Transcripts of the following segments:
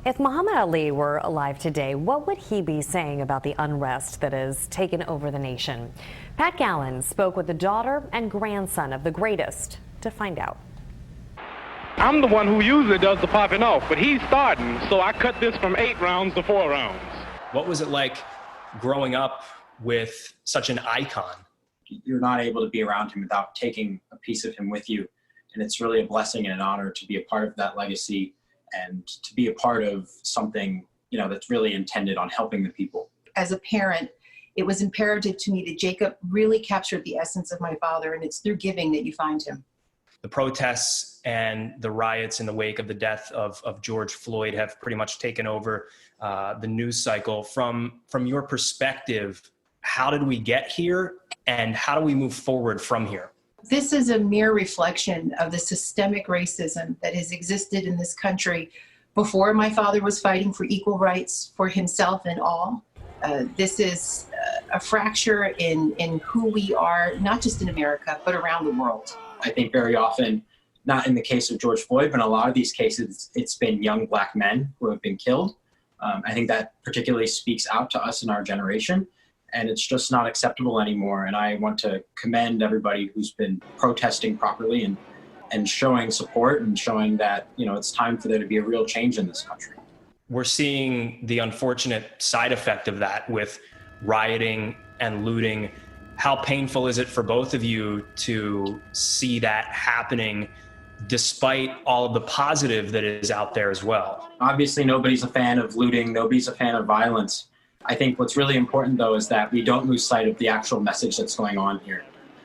If Muhammad Ali were alive today, what would he be saying about the unrest that has taken over the nation? Pat Gallen spoke with the daughter and grandson of the greatest to find out. I'm the one who usually does the popping off, but he's starting, so I cut this from 8 rounds to 4 rounds. What was it like growing up with such an icon? You're not able to be around him without taking a piece of him with you. And it's really a blessing and an honor to be a part of that legacy and to be a part of something, that's really intended on helping the people. As a parent, it was imperative to me that Jacob really captured the essence of my father, and it's through giving that you find him. The protests and the riots in the wake of the death of George Floyd have pretty much taken over the news cycle. From your perspective, how did we get here and how do we move forward from here? This is a mere reflection of the systemic racism that has existed in this country before my father was fighting for equal rights for himself and all. This is a fracture in who we are, not just in America, but around the world. I think very often, not in the case of George Floyd, but in a lot of these cases, it's been young Black men who have been killed. I think that particularly speaks out to us in our generation, and it's just not acceptable anymore. And I want to commend everybody who's been protesting properly and showing support and showing that, it's time for there to be a real change in this country. We're seeing the unfortunate side effect of that with rioting and looting. How painful is it for both of you to see that happening despite all of the positive that is out there as well? Obviously, nobody's a fan of looting. Nobody's a fan of violence. I think what's really important, though, is that we don't lose sight of the actual message that's going on here.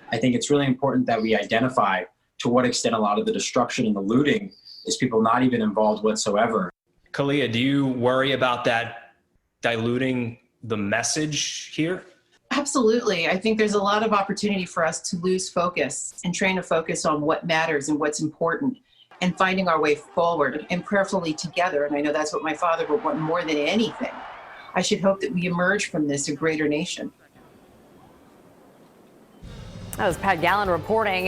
I think it's really important that we identify to what extent a lot of the destruction and the looting is people not even involved whatsoever. Kalia, do you worry about that diluting the message here? Absolutely. I think there's a lot of opportunity for us to lose focus and train to focus on what matters and what's important and finding our way forward and prayerfully together. And I know that's what my father would want more than anything. I should hope that we emerge from this a greater nation. That was Pat Gallen reporting.